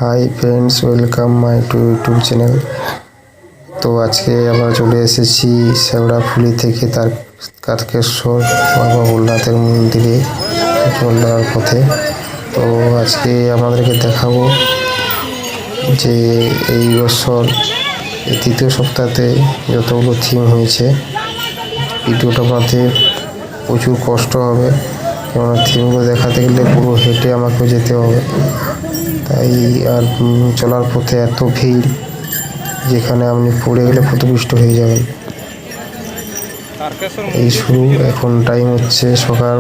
High friends, welcome my to YouTube channel. তো আজকে আমরা চলে এসেছি শেওড়াফুলি থেকে তারকেশ্বর বাবা ভোলানাথের মন্দিরে জল দেওয়ার পথে। তো আজকে আমাদেরকে দেখাবো যে এই বছর এই তৃতীয় সপ্তাহে যতগুলো থিম হয়েছে। ভিডিওটা আমাদের প্রচুর কষ্ট হবে, কেননা থিমগুলো দেখাতে গেলে পুরো হেঁটে আমাকে যেতে হবে। তাই আর চলার পথে এত ভিড়, যেখানে আপনি পড়ে গেলে ক্ষতিগ্রস্ত হয়ে যাবেন। এই শুরু, এখন টাইম হচ্ছে সকাল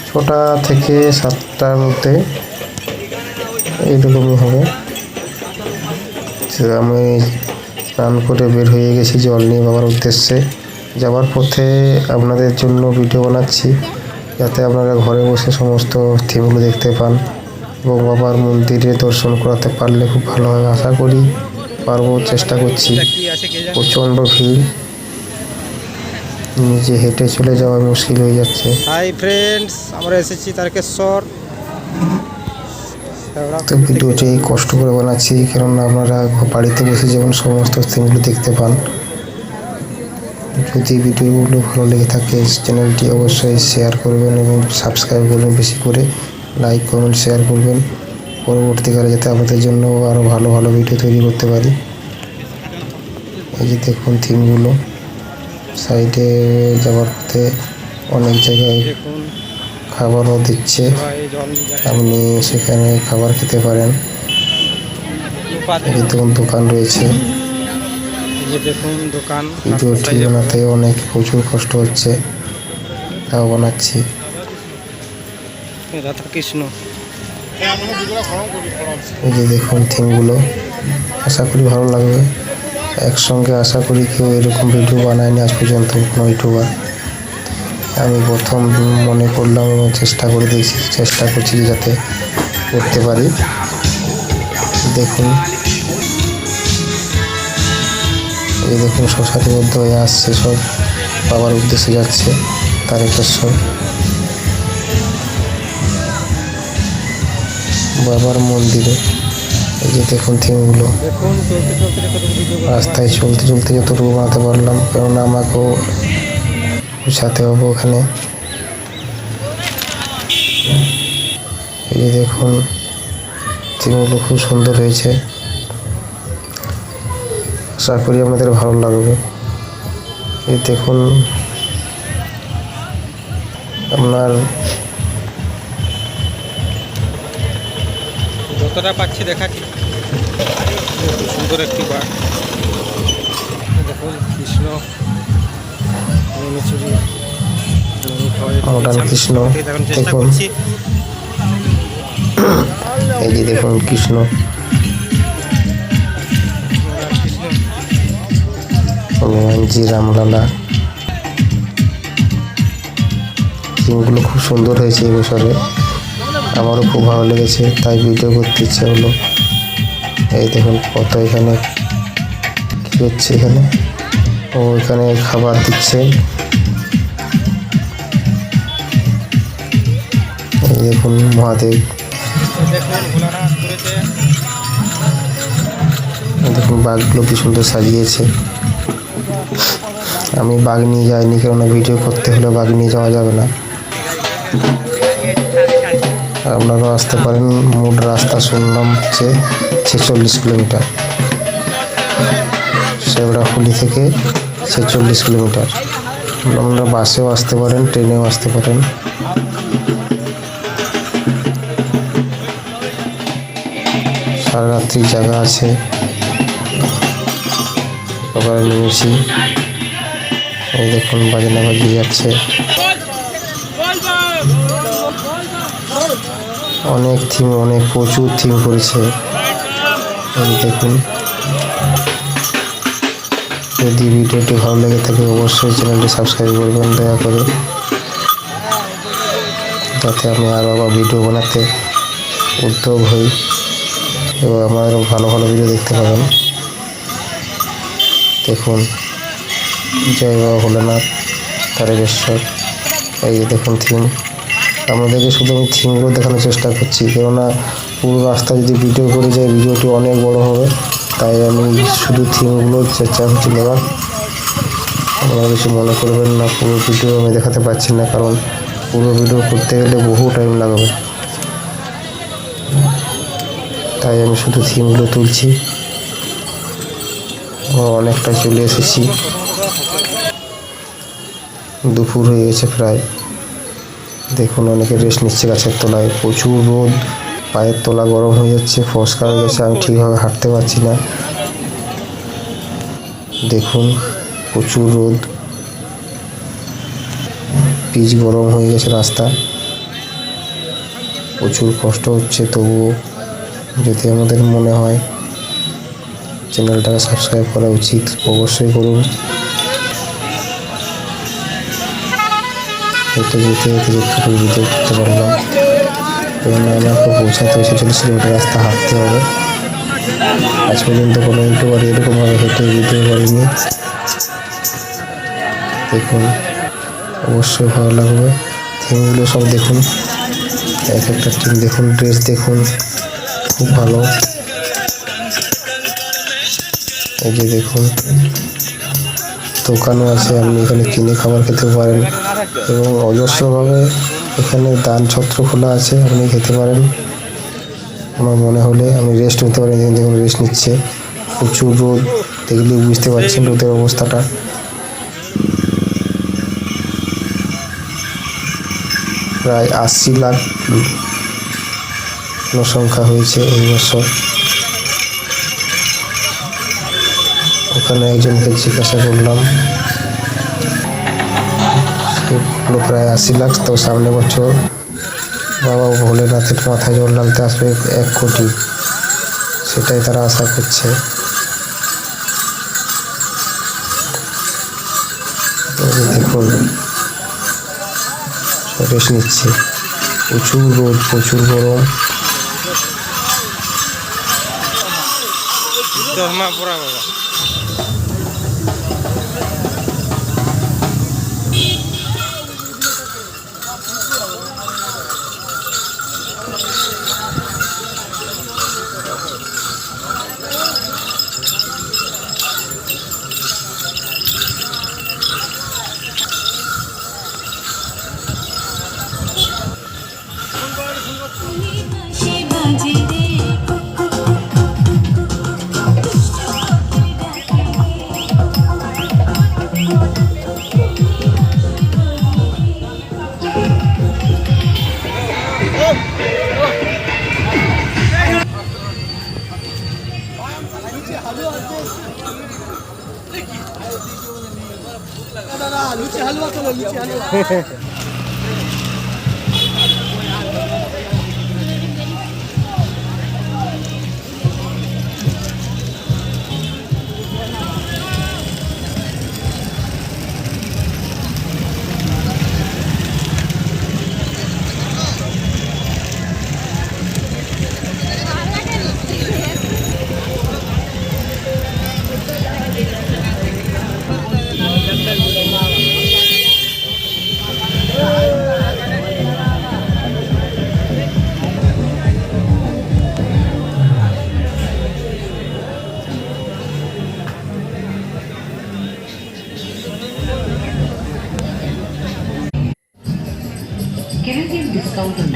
6টা থেকে 7টার মধ্যে, এইরকমই হবে। আমি স্নান করে বের হয়ে গেছি জল নিয়ে বাবার উদ্দেশ্যে। যাওয়ার পথে আপনাদের জন্য ভিডিও বানাচ্ছি, যাতে আপনারা ঘরে বসে সমস্ত থিমগুলো দেখতে পান এবং বাবার মন্দিরে দর্শন করাতে পারলে খুব ভালো হয়। আশা করি পারবো, চেষ্টা করছি। প্রচণ্ড ভিড়, নিজে হেঁটে চলে যাওয়া মুশকিল হয়ে যাচ্ছে। হাই ফ্রেন্ডস, আমরা এসেছি তারকেশ্বর। তো ভিডিওটি কষ্ট করে বানাচ্ছি, কেননা আপনারা বাড়িতে বসে যেমন সমস্ত থিমগুলো দেখতে পান। যদি ভিডিওগুলো ভালো লেগে থাকে চ্যানেলটি অবশ্যই শেয়ার করবেন এবং সাবস্ক্রাইব করবেন, বেশি করে লাইক কমেন্ট শেয়ার করবেন, পরবর্তীকালে যাতে আপনাদের জন্য আরও ভালো ভালো ভিডিও তৈরি করতে পারি। এই যে দেখুন থিমগুলো, সাইডে যাওয়ার পথে অনেক জায়গায় খাবারও দিচ্ছে, আপনি সেখানে খাবার খেতে পারেন। এই দেখুন দোকান রয়েছে। ভিডিওটি বানাতে অনেক প্রচুর কষ্ট হচ্ছে, তাও বানাচ্ছি। রাধাকৃষ্ণ, এই যে দেখুন থিমগুলো, আশা করি ভালো লাগবে। একসঙ্গে আশা করি কেউ এরকম ভিডিও বানায়নি আজ পর্যন্ত কোনো ইউটিউবার। আমি প্রথম মনে করলাম এবং চেষ্টা করছি যাতে করতে পারি। দেখুন, এই দেখুন সব সারিবদ্ধ হয়ে আসছে, সব বাবার উদ্দেশ্যে যাচ্ছে তারকেশ্বর বাবার মন্দিরে। এই যে দেখুন থিমগুলো, রাস্তায় চলতে চলতে যতটুকু বানাতে পারলাম, কেননা আমাকেও পৌঁছাতে হবে ওখানে। এই যে দেখুন থিমগুলো খুব সুন্দর হয়েছে, আশা করি আপনাদের ভালো লাগবে। এই দেখুন আপনার যতটা পাচ্ছি দেখাচ্ছি। সুন্দর একটি বাঘ, দেখুন কৃষ্ণ, মডার্ন কৃষ্ণ। দেখুন এই যে দেখুন কৃষ্ণ, হনুমানজি, রামলালা। থিমগুলো খুব সুন্দর হয়েছে এবছরে, আমারও খুব ভালো লেগেছে, তাই ভিডিও করতে ইচ্ছে হলো। এই দেখুন কত এখানে কী হচ্ছে, এখানে ও এখানে খাবার দিচ্ছে। এই দেখুন মহাদেব, দেখুন বাঘগুলো কি সুন্দর সাজিয়েছে। আমি বাঘ নিয়ে যাইনি, কেননা ভিডিও করতে হলে বাঘ নিয়ে যাওয়া যাবে না। আপনারাও আসতে পারেন। মোট রাস্তা শুনলাম যে 46 কিলোমিটার, শেওড়াফুলি থেকে 46 কিলোমিটার। আপনারা বাসেও আসতে পারেন, ট্রেনেও আসতে পারেন। সারা রাত্রির জায়গা আছে, সকালে নেমেছি। এই দেখুন বাজনা বাজিয়ে যাচ্ছে, অনেক থিম, প্রচুর থিম করেছে। এই দেখুন, যদি ভিডিওটি ভালো লেগে থাকে অবশ্যই চ্যানেলটি সাবস্ক্রাইব করবেন দয়া করে, যাতে আমি আরও আবার ভিডিও বানাতে উদ্যোগ হই এবং আমার ভালো ভালো ভিডিও দেখতে পাবেন। দেখুন জয় বাবা ভোলানাথ তারকেশ্বর। এই দেখুন থিম, আপনাদেরকে শুধু আমি থিমগুলো দেখানোর চেষ্টা করছি, কেননা পুরো রাস্তা যদি ভিডিও করে যায় ভিডিওটি অনেক বড় হবে, তাই আমি শুধু থিমগুলো চেষ্টা করছি নেওয়ার। আপনারা কিছু মনে করবেন না, পুরো ভিডিও আমি দেখাতে পারছি না, কারণ পুরো ভিডিও করতে গেলে বহু টাইম লাগবে, তাই আমি শুধু থিমগুলো তুলছি। অনেকটা চলে এসেছি, দুপুর হয়ে গেছে প্রায়। দেখুন অনেকে রেস্ট নিচ্ছে গাছের তলায়, প্রচুর রোদ, পায়ের তলা গরম হয়ে যাচ্ছে, ফসকা হয়ে গেছে, আমি ঠিকভাবে হাঁটতে পারছি না। দেখুন প্রচুর রোদ, পিচ গরম হয়ে গেছে রাস্তা, প্রচুর কষ্ট হচ্ছে। তবুও যদি আমাদের মনে হয় চ্যানেলটাকে সাবস্ক্রাইব করা উচিত, অবশ্যই করুন। হেঁটে যেতে যেতে যেটুকু ভিডিও করতে পারলাম, কারণ আমাকে পৌঁছাতে 46 কিলোমিটার রাস্তা হাঁটতে হবে। আজ পর্যন্ত কোনো ইউটিউবার এরকমভাবে হেঁটে ভিডিও করেনি। দেখুন অবশ্যই ভালো লাগবে। থিমগুলো সব দেখুন, এক একটা টিম দেখুন, ড্রেস দেখুন, খুব ভালো। এই যে দেখুন দোকানও আছে, আপনি এখানে কিনে খাবার খেতে পারেন, এবং অজস্রভাবে এখানে দান ছত্র খোলা আছে, আপনি খেতে পারেন। আমার মনে হলে আমি রেস্ট নিতে পারি। দেখুন রেস্ট নিচ্ছে, প্রচুর রোদ, দেখলে বুঝতে পারছেন রোদের অবস্থাটা। প্রায় 80 লাখ জনসংখ্যা হয়েছে এই বছর। ওখানে একজনকে জিজ্ঞাসা করলাম, সে বললো প্রায় 80 লাখ। তো সামনে বছর বাবা ভোলেনাথের মাথায় জল ঢালতে আসবে 1 কোটি, সেটাই তারা আশা করছে। দেখুন রেস্ট নিচ্ছে, প্রচুর রোদ, প্রচুর গরম। লুচি হালুয়া চলো, লুচি হালুয়া। Canadian discount on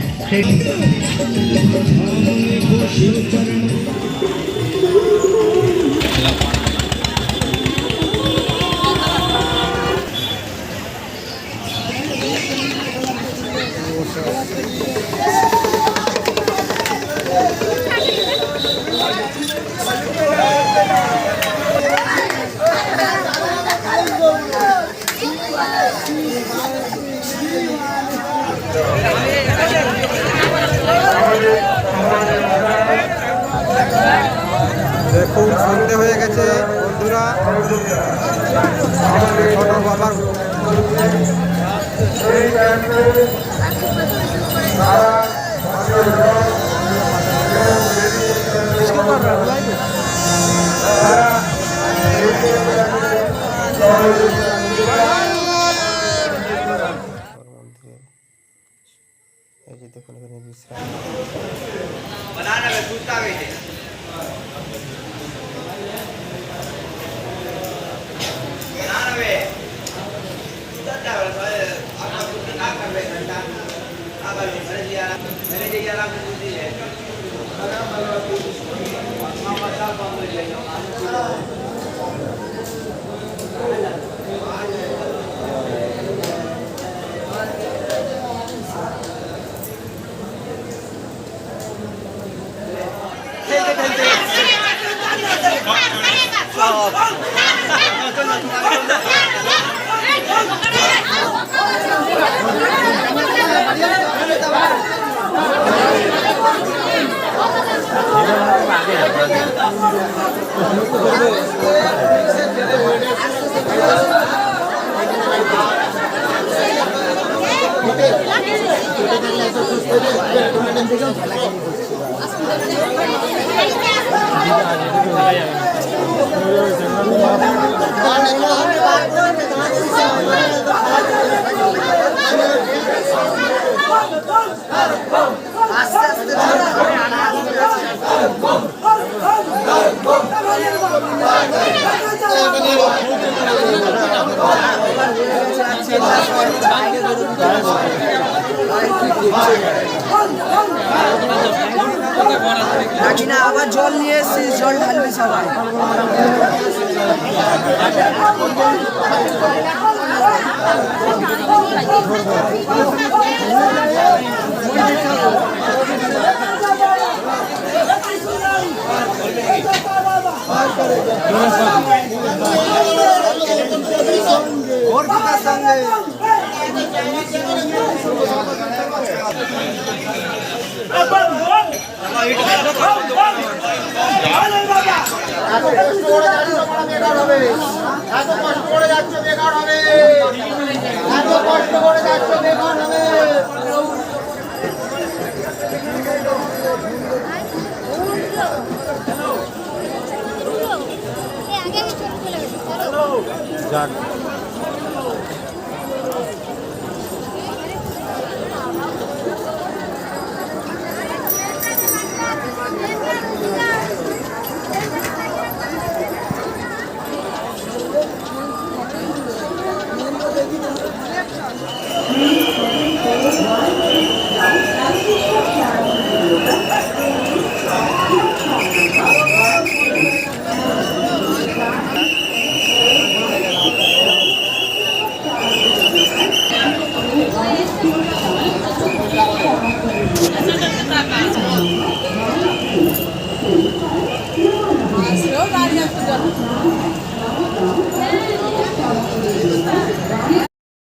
দেখুন সন্ধে হয়ে গেছে বন্ধুরা, ছোট বাবার এই যে দেখুন এখানে বিশ্রাম। না আবার জল নিয়ে এসছি, জল ঢালবে সবাই। যাক